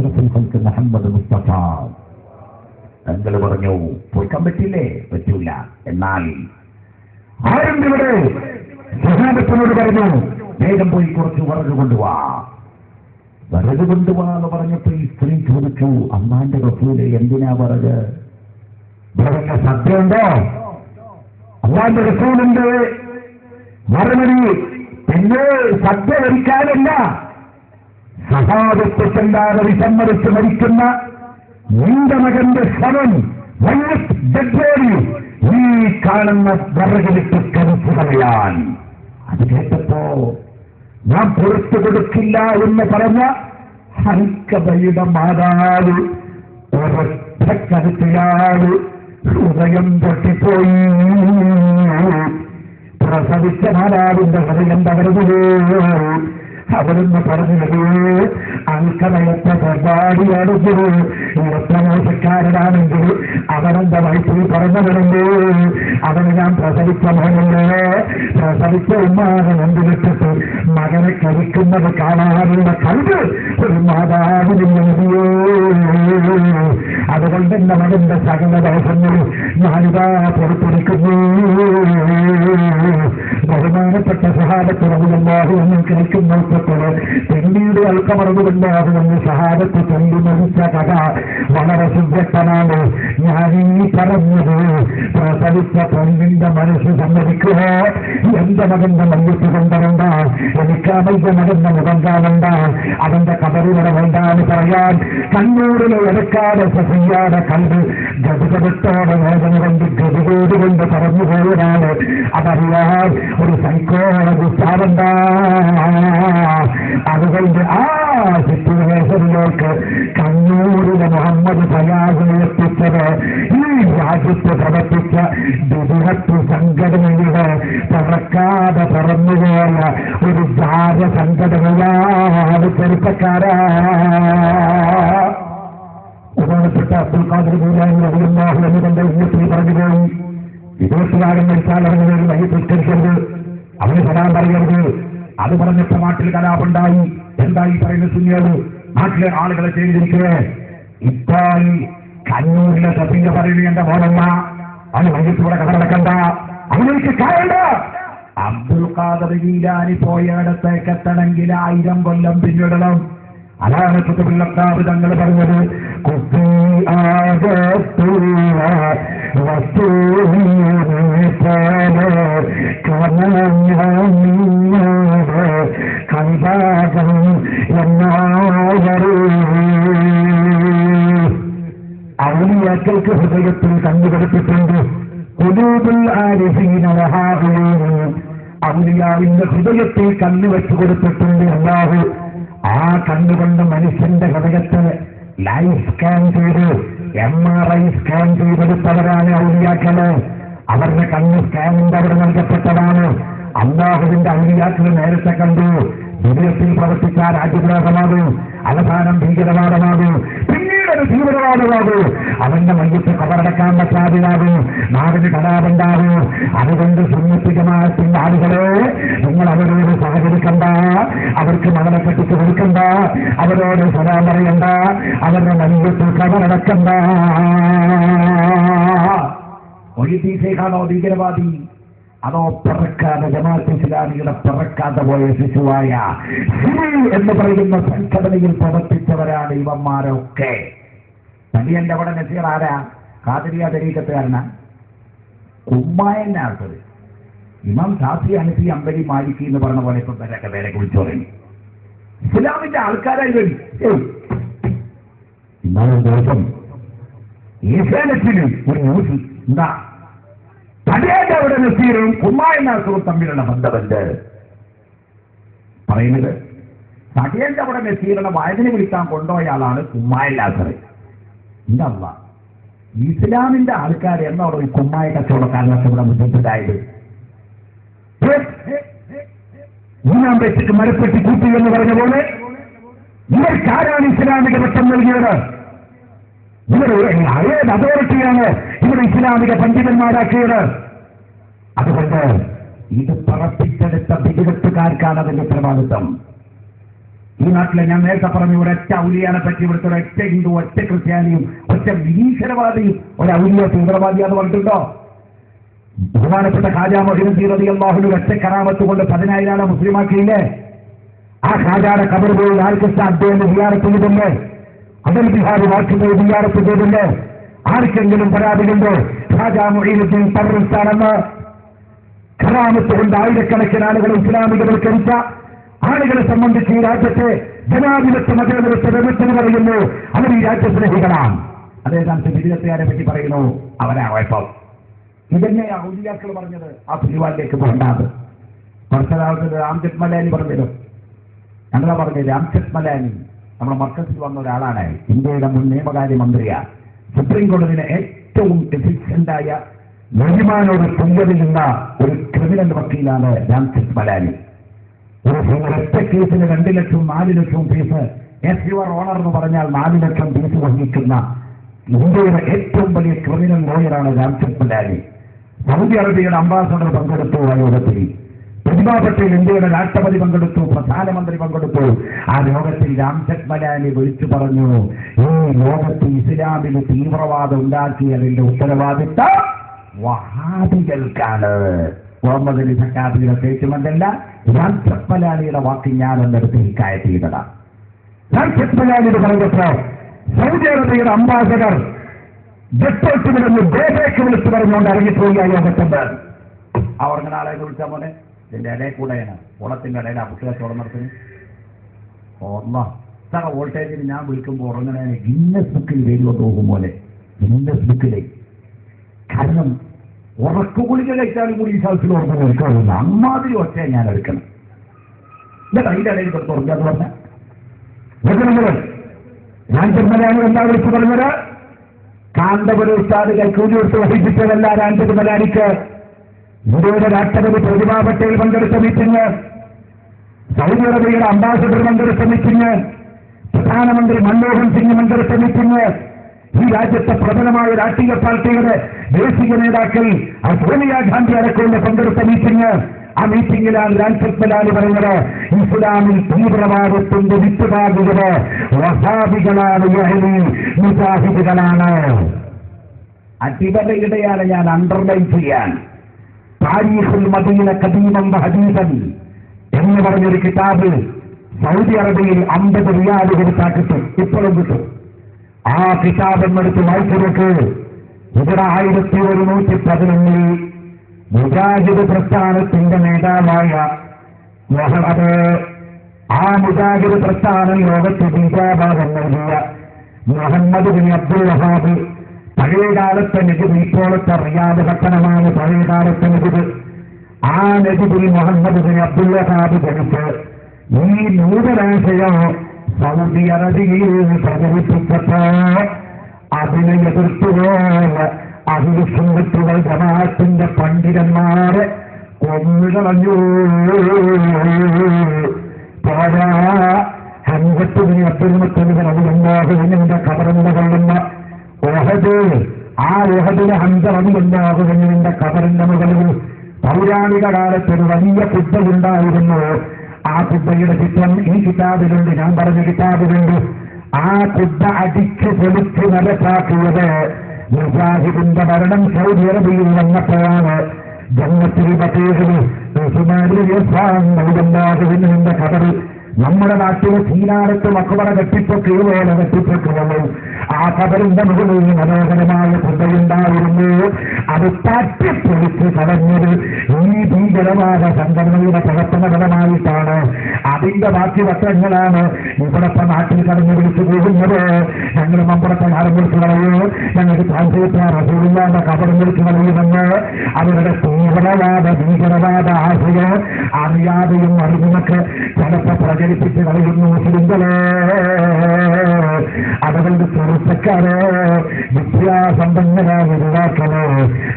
അഷ്റഫുൽ ഖൽഖ് മുഹമ്മദ് മുസ്തഫ തങ്ങൾ പറഞ്ഞു പോയിക്കാൻ പറ്റില്ലേ? പറ്റൂല. എന്നാൽ ആരും ഇവിടെ സഹാബത്തിനോട് പറഞ്ഞു വേഗം പോയി കുറച്ച് വിറക് കൊണ്ടുവാ. വിറക് കൊണ്ടുവാ എന്ന് പറഞ്ഞപ്പോ ഈ സ്ത്രീ ചോദിച്ചു, അമ്മാന്റെ റസൂലേ എന്തിനാ വിറക്? വിറക് സത്യമുണ്ടോ? അള്ളാന്റെ റസൂലുണ്ട്. മറുപടി പിന്നെ സദ്യ വരിക്കാനല്ല, സഹാബത്തെ ചെല്ലാതെ വിസമ്മതിച്ച് മരിക്കുന്ന നിന്റെ മകന്റെ ശവം ഈ കാണുന്ന വിറകിലിട്ട് കരിച്ചു കളയാൻ. അത് കേട്ടപ്പോ ഞാൻ പുറത്തു കൊടുക്കില്ല എന്ന് പറഞ്ഞ ഹൽക്കബയുടെ മാതാവ് ഒരൊറ്റ കരുത്തിലാണ് ഹൃദയം പൊട്ടിപ്പോയി. പ്രസവിച്ച മാതാവിന്റെ ഹൃദയം തകർന്നു. അവരെന്ന് പറഞ്ഞത് അൽക്കമയത്ത പരിപാടിയാണെങ്കിൽ എത്ര മോശക്കാരനാണെങ്കിൽ അവനെന്റെ വയറ്റിൽ പറഞ്ഞവരുണ്ട്. അവന് ഞാൻ പ്രസവിച്ച മകനല്ലേ, പ്രസവിച്ച ഉമ്മാനെ മുമ്പിലിട്ടിട്ട് മകനെ കരിക്കുന്നത് കാണാനുള്ള കഴിവ് ഒരു മാതാവിനില്ലയോ? അതുകൊണ്ട് എന്റെ മകന്റെ സകല ദോഷങ്ങളും ഞാനിതാ പുറത്തിരിക്കുന്നു. ബഹുമാനപ്പെട്ട സഹാബത്ത് റളിയല്ലാഹു അൻഹു കളിക്കുന്ന പിന്നീട് അൽക്കമറന്നുകൊണ്ടാണ് എന്ന് സഹാബത്ത് ചൊല്ലി മരിച്ച കഥ വളരെ സുവ്യക്തമാണ്. ഞാനീ പറഞ്ഞത് പ്രസവിച്ച പെണ്ണിന്റെ മനസ്സ് സമ്മതിക്കുക. എന്റെ മകന്റെ മയ്യത്ത് കൊണ്ടവണ്ട, എനിക്ക് അവന്റെ മകന്റെ മുഖം കാണണ്ട, അവന്റെ കബറിവിടെ വേണ്ടാന്ന് പറയാൻ കണ്ണൂരിലെ എടുക്കാതെ ചെയ്യാതെ കണ്ട് ഗതികത്തോടെ വേദന കൊണ്ട് ഗതികോട് കൊണ്ട് പറഞ്ഞു പോയതാണ്. അതറിയാൻ ഒരു സൈക്കോളജിസ്റ്റ് ആവണ്ട. അതുകൊണ്ട് ആ സിറ്റുവേഷനിലേക്ക് കണ്ണൂരിലെ മുഹമ്മദ് ഫയാസിനെ എത്തിച്ചത് ഈ രാജ്യത്ത് പ്രവർത്തിച്ച വിദഗ്ധ സംഘടനയുടെ പറക്കാതെ പറന്നുപോയ ഒരു ജാത സംഘടനയാണ് ചെറുപ്പക്കാരാ. ബഹുമാനപ്പെട്ട അബ്ദുൽ ഖാദിർ ജീലാനി റളിയല്ലാഹു അൻഹു തന്റെ ഉമ്മത്തിൽ പറഞ്ഞുപോയി, വിദേശകാലം മരിച്ചാൽ അവന് മയ്യത്തിക്കരുത്, അവന് സലാം പറയരുത്. അത് പറഞ്ഞപ്പോ നാട്ടിൽ കലാപുണ്ടായി. എന്തായി പറയുന്ന സുന്നിയോട് നാട്ടിലെ ആളുകളെ ചെയ്തിരിക്കേ? ഇപ്പോൾ കണ്ണൂരിലെ സഫീന്റെ പറയുന്നത് എന്റെ മോനല്ല, അവന് മയ്യത്തൂടെ കടക്കണ്ട, അവനേക്ക് കായണ്ട. അബ്ദുൽ ഖാദിർ ജീലാനി പോയയിടത്തേക്ക് എത്തണമെങ്കിൽ 1000 കൊല്ലം പിന്നിടണം. അതാണ് കുത്തുബുല്ലക്കാവ് തങ്ങൾ പറഞ്ഞത്. കുത്തി ആകത്തുള്ള കൈഭാഗം ഔലിയാക്കൾക്ക് ഹൃദയത്തിൽ കണ്ടുകൊടുത്തിട്ടുണ്ട്. ഖുലൂബുൽ ആരിഫീന വഹാബിലീന, ഔലിയാവിന്റെ ഹൃദയത്തിൽ കണ്ണുവെച്ചു കൊടുത്തിട്ടുണ്ട് അല്ലാഹു. ആ കണ്ണുകൊണ്ട് മനുഷ്യന്റെ ഹൃദയത്തെ ലൈവ് സ്കാൻ ചെയ്ത് MRI സ്കാൻ ചെയ്തെടുത്തവരാണ് ഔലിയാക്കള്. അവരുടെ കണ്ണ് സ്കാനിന്റെ അവിടെ നൽകപ്പെട്ടതാണ്. അല്ലാഹുവിന്റെ ഔലിയാക്കള് നേരത്തെ കണ്ടു ഹൃദയത്തിൽ പ്രവർത്തിച്ച രാജ്യദ്രോഹമാകും, അവസാനം ഭീകരവാദമാകും, പിന്നീടൊരു തീവ്രവാദമാകും. അവന്റെ മയ്യത്ത് കബറടക്കാൻ പറ്റാതെയാകും, നാടിന് കലാപുണ്ടാകും. അതുകൊണ്ട് സുന്നത്ത് ജമാഅത്തിന്റെ ആളുകളെ നിങ്ങൾ അവരോട് സഹകരിക്കണ്ട, അവർക്ക് മകളെ കെട്ടിച്ചു കൊടുക്കണ്ട, അവരോട് സലാം പറയണ്ട, അവരുടെ മയ്യത്ത് കബറടക്കണ്ട. ഒഴിതീസേഖാണോ ഭീകരവാദി? അതോ പിറക്കാതെ ജമാഅത്ത് ഇസ്ലാമികളെ പിറക്കാതെ പോയ ശിശുവായ സിമി എന്ന് പറയുന്ന സംഘടനയിൽ പ്രവർത്തിച്ചവരാണ് ഇവന്മാരൊക്കെ. തടിയന്റെ അവിടെ നസീർ ആരാ? ഖാദിരിയ തരീഖത്തുകാരനാ? കുമ്മായനാട്ടത്. ഇമാം ഷാഫി, ഹനഫി, അംബലി, മാലിക്കി എന്ന് പറഞ്ഞ പോലെ ഇപ്പൊ പേരെ വിളിച്ചു തുടങ്ങി. ഇസ്ലാമിന്റെ ആൾക്കാരായി വരും. ഇന്നൊരു ദിവസം ഏഷ്യാനെറ്റിന് ഒരു ന്യൂസ് എന്താ, തടിയന്റെ അവിടെ നസീറും കുമ്മായനാസവും തമ്മിലുള്ള ബന്ധമുണ്ട് പറയുന്നത്. തടിയന്റെ അവിടെ നസീറിനെ വയലിന് വിളിക്കാൻ കൊണ്ടുപോയ ആളാണ് കുമ്മായനാസർ. എന്താ ഇസ്ലാമിന്റെ ആൾക്കാർ എന്നോട് ഈ കുമ്മായ കച്ചവടക്കാരനൊക്കെ ഇവിടെ ബുദ്ധിമുട്ടായത്? മൂന്നാം വെച്ചിട്ട് മരപ്പെട്ടി കൂട്ടി എന്ന് പറഞ്ഞ പോലെ ഇവർക്കാരാണ് ഇസ്ലാമിക പട്ടം നൽകിയത്? ഇവര് ഏത് അതോറിറ്റിയാണ് ഇവിടെ ഇസ്ലാമിക പണ്ഡിതന്മാരാക്കിയത്? അതുകൊണ്ട് ഇത് പറപ്പിച്ചെടുത്ത ബിദഅത്തുകാർക്കാണ് അതിന്റെ ഉത്തരവാദിത്വം. ഈ നാട്ടിലെ ഞാൻ നേരത്തെ പറഞ്ഞു ഒരൊറ്റ ഔലിയാനെ പറ്റി ഇവിടുത്തെ ഒരൊറ്റ ഹിന്ദു, ഒറ്റ ക്രിസ്ത്യാനിയും, ഒറ്റ നിരീശ്വരവാദിയും ഒരു ഔലിയ തീവ്രവാദിയാന്ന് പറഞ്ഞിട്ടുണ്ടോ? ബഹുമാനപ്പെട്ട ഖാജാ മൊഹീനുദ്ദീൻ റളിയല്ലാഹു ഒറ്റ കറാമത്ത് കൊണ്ട് 10,000 ആളെ മുസ്ലിമാക്കിയില്ലേ? ആ ഖാജായുടെ ഖബർ പോയി ആർക്കൃഷ്ണ അദ്ദേഹം സിയാറത്ത് ചെയ്തില്ലേ? അടൽ ബിഹാരി വാജ്പേയി സിയാറത്ത് ചെയ്തില്ലേ? ആർക്കെങ്കിലും പരാതിയുണ്ടോ ഖാജാ മൊഹീനുദ്ദീൻ ടെററിസ്റ്റാണെന്ന്? ഖറാമത്ത് കൊണ്ട് ആയിരക്കണക്കിന് ആളുകളെ ഇസ്ലാമികവൽക്കരിച്ച ആളുകളെ സംബന്ധിച്ച് ഈ രാജ്യത്തെ ജനാധിപത്യ മതേതരത്വ വ്യവസ്ഥന് പറയുന്നു അവർ ഈ രാജ്യസ്നേഹികളാണ്. അതേതാണ്ട് ബിരുദത്തുകാരെ പറ്റി പറയുന്നു അവരാ കുഴപ്പം. ഇതന്നെ ഔലിയാക്കൾ പറഞ്ഞത് ആ പരിപാടിയിലേക്ക് പോകണ്ടാത്. കുറച്ചതാവത്തത് രാംജത്ത് മലാനി പറഞ്ഞല്ലോ. ഞങ്ങളാ പറഞ്ഞത് രാംജത്ത് മലാനി നമ്മുടെ മർക്കസിൽ വന്ന ഒരാളാണ്. ഇന്ത്യയുടെ മുൻ നിയമകാര്യ മന്ത്രിയാണ്. സുപ്രീം കോടതിയിലെ ഏറ്റവും എഫിഷ്യന്റായ നീതിമാനോട് തുല്യതയുള്ള ഒരു ക്രിമിനൽ വക്കീലാണ് രാംജത്ത് മലാനി. ഒരൊറ്റ കേസിന് 2 ലക്ഷവും 4 ലക്ഷവും ഫീസ്, എസ് യുവർ ഓണർ എന്ന് പറഞ്ഞാൽ 4 ലക്ഷം ഫീസ് വഹിക്കുന്ന ഇന്ത്യയുടെ ഏറ്റവും വലിയ ക്രിമിനൽ ലോയറാണ് രാംജത്ത് മലാനി. സൗദി അറേബ്യയുടെ അംബാസഡർ പങ്കെടുത്തു ആ യോഗത്തിൽ. പ്രതിഭാ പട്ടേൽ ഇന്ത്യയുടെ രാഷ്ട്രപതി പങ്കെടുത്തു, പ്രധാനമന്ത്രി പങ്കെടുത്തു. ആ യോഗത്തിൽ രാംജത്ത് മലാനി വിളിച്ചു പറഞ്ഞു, ഈ ലോകത്ത് ഇസ്ലാമിന് തീവ്രവാദം ഉണ്ടാക്കിയതിന്റെ ഉത്തരവാദിത്തം വഹാബികൾക്കാണ്. മുഹമ്മദ് അലി സക്കാഫിയുടെ സ്റ്റേറ്റ്മെന്റല്ല, രാംജത്ത് മലാനിയുടെ വാക്ക് ഞാൻ എന്നെടുത്ത് ഹിക്കായത്ത് ചെയ്തതാണ്. രാംജത്ത് മലാനിയുടെ പറഞ്ഞപ്പോ സൗദി അറേബ്യയുടെ അംബാസഡർ ജപ്പോട്ട് വിടുന്നു ബേബേക്ക് വിളിച്ചു പറഞ്ഞുകൊണ്ട് ഇറങ്ങിപ്പോയി ആ യോഗത്തുണ്ട്. അവർ ആളെ വിളിച്ചാൽ പോലെ ഇതിന്റെ ഇടയിൽ കൂടെയാണ്, ഓണത്തിന്റെ ഇടയിൽ അപ്പുക തുറന്നിടത്തിന് ഓർമ്മ ഇത്ര വോൾട്ടേജിന് ഞാൻ വിളിക്കുമ്പോൾ ഉറങ്ങണേ ഗിന്നസ് ബുക്കിൽ വരുമോ പോകും പോലെ. ഗിന്നസ് ബുക്കിലേക്ക് കാരണം ഉറക്കുകുളിക കഴിച്ചാലും കൂടി ഈ സ്ഥലത്തിൽ ഓർമ്മ എടുക്കാറില്ല. അമ്മാതിരി ഒറ്റ ഞാൻ എടുക്കണം. എന്നിട്ട് അതിന്റെ ഇടയിൽ തുറക്കാന്ന് പറഞ്ഞ ഞാൻ ചെമ്മലാണ് എന്താ വിളിച്ചു പറഞ്ഞത്? കാന്തപുരം ഉസ്താദ് കൈക്കൂലി കൊടുത്ത് വഹിപ്പിച്ചതല്ല രാംജത്ത് മലാനിക്ക്. ഇന്ത്യയുടെ രാഷ്ട്രപതി പ്രതിഭാ പട്ടേൽ പങ്കെടുത്ത മീറ്റിംഗ്, സൗദി അറേബ്യയുടെ അംബാസഡർ പങ്കെടുത്ത മീറ്റിംഗ്, പ്രധാനമന്ത്രി മൻമോഹൻ സിംഗ് പങ്കെടുത്ത മീറ്റിംഗ്, ഈ രാജ്യത്തെ പ്രബലമായ രാഷ്ട്രീയ പാർട്ടിയുടെ ദേശീയ നേതാക്കൾ സോണിയാഗാന്ധി അടക്കമുള്ള പങ്കെടുത്ത മീറ്റിംഗ്. ആ മീറ്റിംഗിലാണ് രാംജത്ത് മലാനി പറയുന്നത്, ഇസ്ലാമിൽ തീവ്രവാദത്തിന്റെ വിത്തുപാകുന്നത് വഹാബികളാണ്, മുജാഹിദുകളാണ്. അടിവരയിടെയാണ് ഞാൻ അണ്ടർലൈൻ ചെയ്യാൻ. താരീഖുൽ മദീന ഖദീമൻ വഹദീസൻ എന്ന് പറഞ്ഞൊരു കിതാബ് സൗദി അറേബ്യയിൽ 50 റിയാൽ കൊടുത്താൽ കിട്ടും, ഇപ്പോഴും കിട്ടും. ആ കിതാബ് എന്നെടുത്ത് വായിച്ചവർക്ക് ഇവിടെ 1111 മുജാഹിദ് പ്രസ്ഥാനത്തിന്റെ നേതാവായ മുഹമ്മദ്, ആ മുജാഹിദ് പ്രസ്ഥാനം ലോകത്ത് ബീജാഭാഗം നൽകിയ മുഹമ്മദ് ബിൻ അബ്ദുൽ വഹാബ്, പഴയകാലത്തെ നജിബ്, ഇപ്പോഴത്തെ റിയാദ് പട്ടണമാണ് പഴയകാലത്തെ നജിബ്. ആ നജിബിൽ മുഹമ്മദ് ബിൻ അബ്ദുൽ വഹാബ് ജനിച്ച് ഈ നൂതനാശയം സൗദി അറേബ്യയിൽ പ്രചരിപ്പിച്ചപ്പോ അതിനെ എതിർത്തുപോലെ അഹിലുസുന്നത്തുകൾ ജമാഅത്തിന്റെ പണ്ഡിതന്മാരെ കൊന്നുകളഞ്ഞു. പോരാ ഹംസത്ത് ബിൻ അബ്ദുൽ മുത്തലിബ് റളിയല്ലാഹുവിന്റെ ഖബറിന്റെ കൊള്ളുന്ന ഉഹദ്, ആ ഉഹദിലെ ഹംസ റളിയല്ലാഹുവിന്റെ ഖബറിന്റെ മുകളിൽ പൗരാണിക കാലത്തൊരു വലിയ കുബ്ബയുണ്ടായിരുന്നു. ആ കുബ്ബയുടെ ചിത്രം ഈ കിതാബിലുണ്ട്, ഞാൻ പറഞ്ഞ കിതാബിലുണ്ട്. ആ കുബ്ബ അടിച്ചു പൊളിച്ച് നിരപ്പാക്കിയത് മുജാഹിദിന്റെ ഭരണം സൗദി അറേബ്യയിൽ വന്നപ്പോഴാണ്. ജന്നത്തിൽ ബഖീഇൽ ഉസ്മാനുവിന്റെ ഖബർ നമ്മുടെ നാട്ടിലെ ചീനാടത്ത് മക്ബറ കെട്ടിപ്പൊക്കെയുപോലെ കെട്ടിപ്പൊക്കുള്ളൂ. ആ ഖബറിന്റെ മുകളിൽ മനോഹരമായ കുബ്ബയുണ്ടായിരുന്നു. അത് തട്ടിപ്പൊളിച്ച് കളഞ്ഞത് ഈ ഭീകരവാദ സംഘടനയുടെ പ്രവർത്തനപരമായിട്ടാണ്. അതിന്റെ ബാക്കി പത്രങ്ങളാണ് ഇവിടത്തെ നാട്ടിൽ കടന്നു വിളിച്ചു പോകുന്നത്. ഞങ്ങൾ മമ്പുറത്തെ കാലം വിളിച്ചു കളയൂ, ഞങ്ങൾക്ക് റസൂലുള്ളാഹിന്റെ ഖബറും വിളിച്ചു കളയുമെന്ന് അവരുടെ തീവ്രവാദ ഭീകരവാദ ആശയം അറിയാതെയും അറിഞ്ഞൊക്കെ ചിലപ്പോൾ പ്രചരിപ്പിച്ച് കളയുന്നു മുസ്ലിംകളെ. അതുകൊണ്ട് ചെറുപ്പക്കാരെ, വിദ്യാസമ്പന്നരായ യുവാക്കളെ,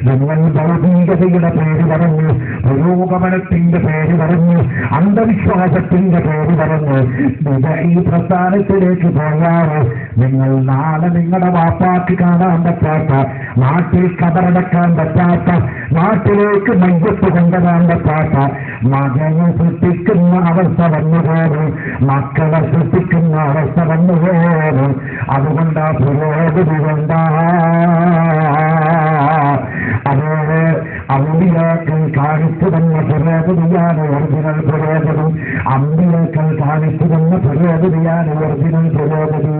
നിങ്ങൾ ഭൗതികതയുടെ പേര് പറഞ്ഞ് ഒരു പുരോഗമനത്തിന്റെ പേര് പറഞ്ഞു, അന്ധവിശ്വാസത്തിന്റെ പേര് പറഞ്ഞു ഈ പ്രസ്ഥാനത്തിലേക്ക് പോയാൽ നിങ്ങൾ നാളെ നിങ്ങളുടെ വാപ്പാക്ക് കാണാൻ പറ്റാത്ത, നാട്ടിൽ കബറടക്കാൻ പറ്റാത്ത, നാട്ടിലേക്ക് മയ്യത്ത് കൊണ്ടുവരാൻ പറ്റാത്ത മകനെ സൃഷ്ടിക്കുന്ന അവസ്ഥ വന്നുപോകും, മക്കളെ സൃഷ്ടിക്കുന്ന അവസ്ഥ വന്നുപോകും. അതുകൊണ്ട് ആ പുരോഗതി കൊണ്ട അതേ ഔലിയാക്കൾ കാണിച്ചു തന്ന പുരോഗതിയാണ് ഒറിജിനൽ പുരോഗതി. അമ്പിയാക്കൾ കാണിച്ചു തന്ന പുരോഗതിയാണ് ഒറിജിനൽ പുരോഗതി.